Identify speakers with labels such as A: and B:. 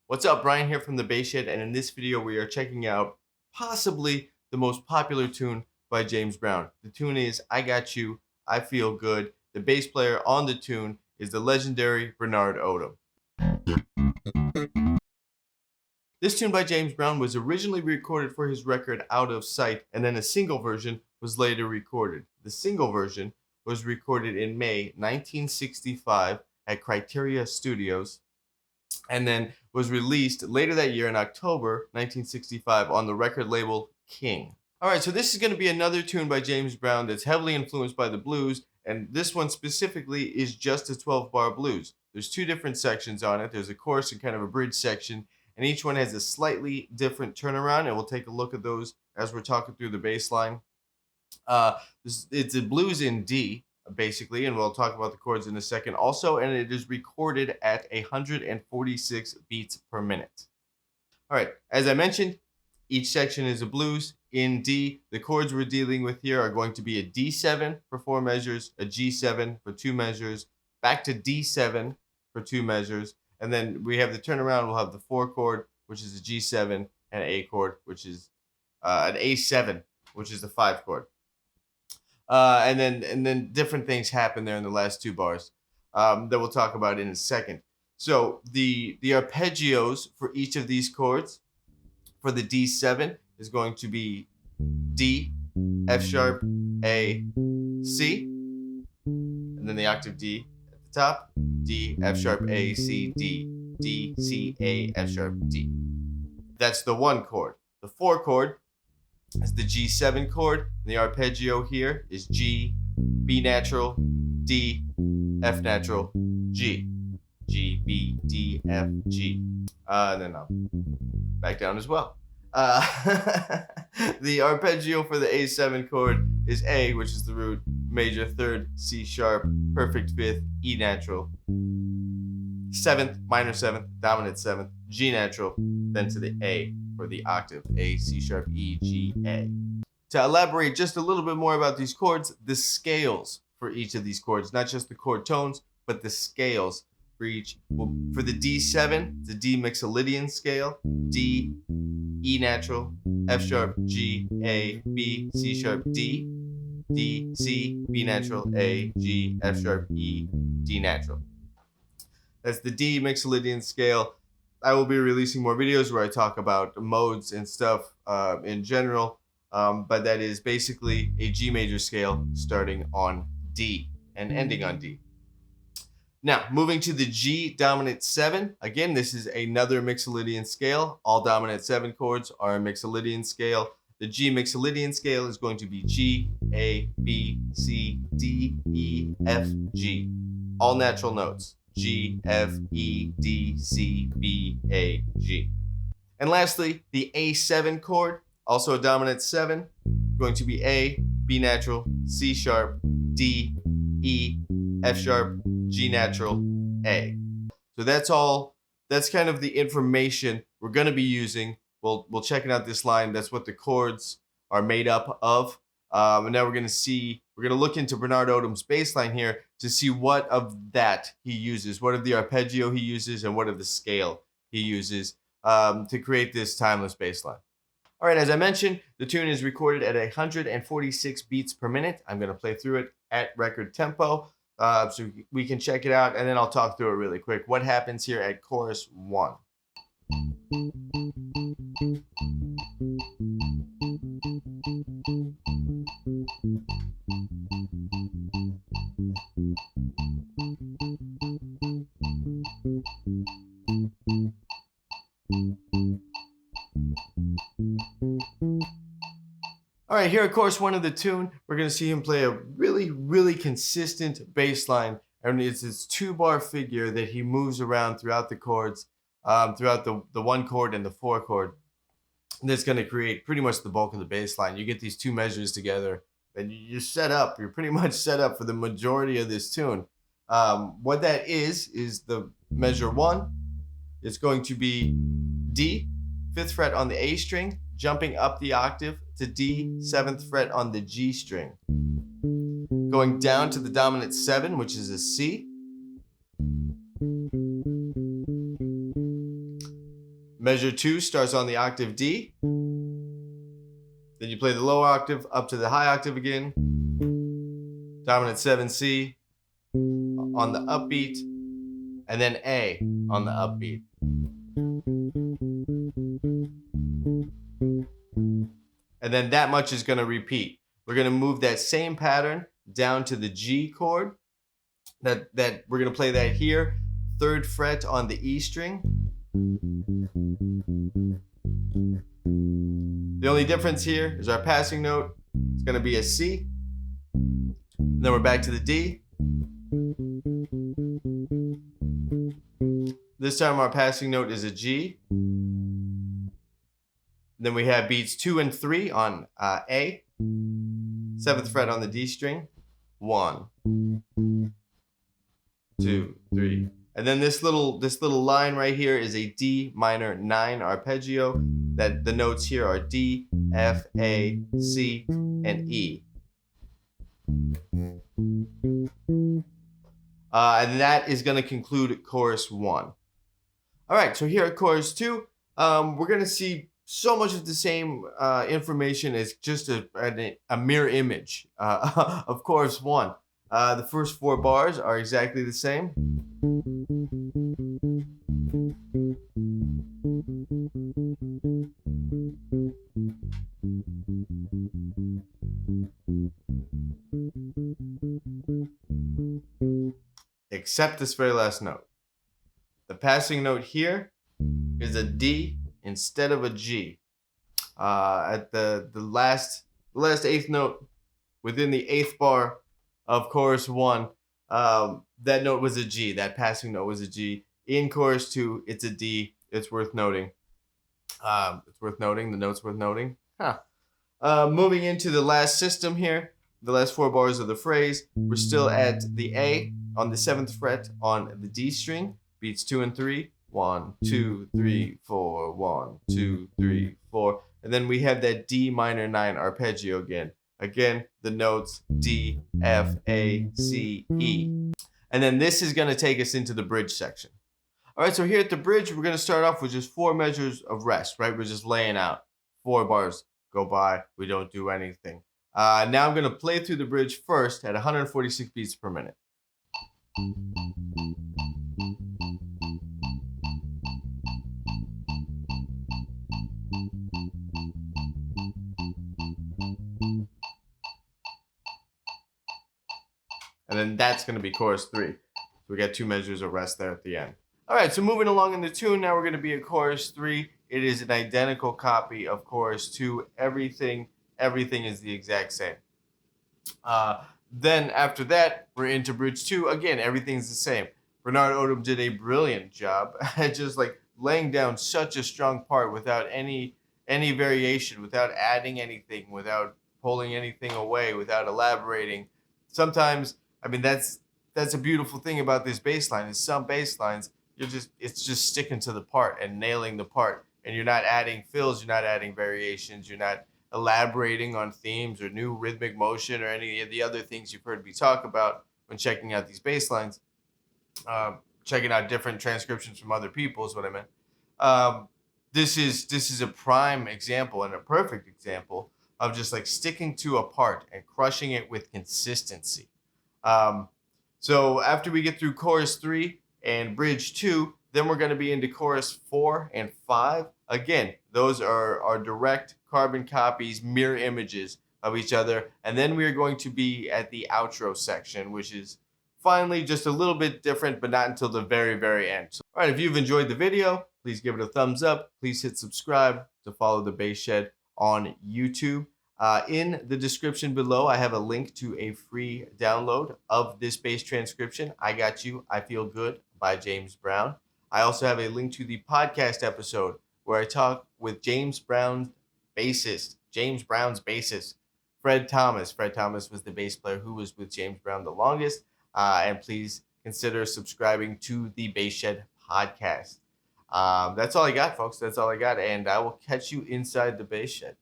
A: What's up, Brian here from the Bass Shed, and in this video we are checking out possibly the most popular tune by James Brown. The tune is I Got You, I Feel Good. The bass player on the tune is the legendary Bernard Odom. This tune by James Brown was originally recorded for his record Out of Sight, and then a single version was later recorded. The single version was recorded in May 1965 at Criteria Studios, and then was released later that year in October 1965 on the record label King. All right, so this is going to be another tune by James Brown that's heavily influenced by the blues, and this one specifically is just a 12-bar blues. There's two different sections on it. There's a chorus and kind of a bridge section, and each one has a slightly different turnaround, and we'll take a look at those as we're talking through the bass line. It's a blues in D, basically, and we'll talk about the chords in a second also, and it is recorded at 146 beats per minute. All right, as I mentioned, each section is a blues in D. The chords we're dealing with here are going to be a D7 for 4 measures, a G7 for 2 measures, back to D7 for 2 measures, and then we have the turnaround. We'll have the 4 chord, which is a G7, and an A chord, which is an A7, which is the 5 chord. And then different things happen there in the last 2 bars that we'll talk about in a second. So the arpeggios for each of these chords for the D7 is going to be D, F sharp, A, C, and then the octave D at the top, D, F sharp, A, C, D, D, C, A, F sharp, D. That's the 1 chord. The 4 chord is the G7 chord. The arpeggio here is G, B natural, D, F natural, G. G, B, D, F, G. And then I'll back down as well. The arpeggio for the A7 chord is A, which is the root, major 3rd, C sharp, perfect 5th, E natural, 7th, minor 7th, dominant 7th, G natural, then to the A for the octave, A, C sharp, E, G, A. To elaborate just a little bit more about these chords, the scales for each of these chords, not just the chord tones, but the scales for each. Well, for the D7, the D mixolydian scale, D, E natural, F sharp, G, A, B, C sharp, D, D, C, B natural, A, G, F sharp, E, D natural. That's the D mixolydian scale. I will be releasing more videos where I talk about modes and stuff in general, but that is basically a G major scale starting on D and ending on D. Now, moving to the G dominant 7. Again, this is another mixolydian scale. All dominant 7 chords are a mixolydian scale. The G mixolydian scale is going to be G, A, B, C, D, E, F, G. All natural notes. G, F, E, D, C, B, A, G. And lastly, the A7 chord, also a dominant 7, going to be A, B natural, C sharp, D, E, F sharp, G natural, A. So that's all. That's kind of the information we're going to be using. We'll check it out this line. That's what the chords are made up of. And now we're going to look into Bernard Odom's bass line here to see what of that he uses, what of the arpeggio he uses, and what of the scale he uses to create this timeless bass line. All right, as I mentioned, the tune is recorded at 146 beats per minute. I'm going to play through it at record tempo so we can check it out, and then I'll talk through it really quick. What happens here at chorus 1? All right, here at chorus 1 of the tune, we're going to see him play a really, really consistent bass line. And it's this 2-bar figure that he moves around throughout the chords, throughout the 1 chord and the 4 chord. And that's going to create pretty much the bulk of the bass line. You get these 2 measures together, and you're set up. You're pretty much set up for the majority of this tune. What that is the measure 1. It's going to be D, 5th fret on the A string, jumping up the octave to D, 7th fret on the G string. Going down to the dominant 7, which is a C. Measure 2 starts on the octave D. Then you play the low octave up to the high octave again. Dominant 7C on the upbeat. And then A on the upbeat. And then that much is going to repeat. We're going to move that same pattern down to the G chord. That we're going to play that here. 3rd fret on the E string. The only difference here is our passing note. It's going to be a C. And then we're back to the D. This time our passing note is a G. Then we have beats 2 and 3 on A. 7th fret on the D string. 1, 2, 3. And then this little line right here is a D minor 9 arpeggio. That the notes here are D, F, A, C, and E. And that is going to conclude chorus 1. All right, so here at chorus 2, we're going to see so much of the same information as just a mirror image of chorus 1. The first 4 bars are exactly the same. Except this very last note. The passing note here is a D instead of a G. At the last 8th note within the 8th bar of chorus 1, that note was a G. That passing note was a G. In chorus 2, it's a D. It's worth noting. It's worth noting. The note's worth noting. Moving into the last system here, the last 4 bars of the phrase, we're still at the A on the 7th fret on the D string. Beats 2 and 3. 1, 2, 3, 4. 1, 2, 3, 4. And then we have that D minor 9 arpeggio again. Again, the notes D, F, A, C, E. And then this is going to take us into the bridge section. All right, so here at the bridge, we're going to start off with just 4 measures of rest, right? We're just laying out. 4 bars go by. We don't do anything. Now I'm going to play through the bridge first at 146 beats per minute. And then that's going to be chorus 3. So we got 2 measures of rest there at the end. All right, so moving along in the tune, now we're going to be at chorus 3. It is an identical copy of chorus 2. Everything is the exact same. Then after that, we're into bridge 2. Again, everything's the same. Bernard Odom did a brilliant job at just like laying down such a strong part without any variation, without adding anything, without pulling anything away, without elaborating. Sometimes, I mean, that's a beautiful thing about this bass line is some bass lines, it's just sticking to the part and nailing the part. And you're not adding fills, you're not adding variations, you're not elaborating on themes or new rhythmic motion or any of the other things you've heard me talk about when checking out these bass lines. Checking out different transcriptions from other people is what I meant. This is a prime example and a perfect example of just like sticking to a part and crushing it with consistency. So after we get through chorus 3 and bridge 2, then we're going to be into chorus 4 and 5. Again, those are direct carbon copies, mirror images of each other. And then we are going to be at the outro section, which is finally just a little bit different, but not until the very, very end. So, all right, if you've enjoyed the video, please give it a thumbs up. Please hit subscribe to follow the Bass Shed on YouTube. In the description below, I have a link to a free download of this bass transcription, I Got You, I Feel Good by James Brown. I also have a link to the podcast episode where I talk with James Brown's bassist, Fred Thomas. Fred Thomas was the bass player who was with James Brown the longest. And please consider subscribing to the Bass Shed podcast. That's all I got, folks. That's all I got. And I will catch you inside the Bass Shed.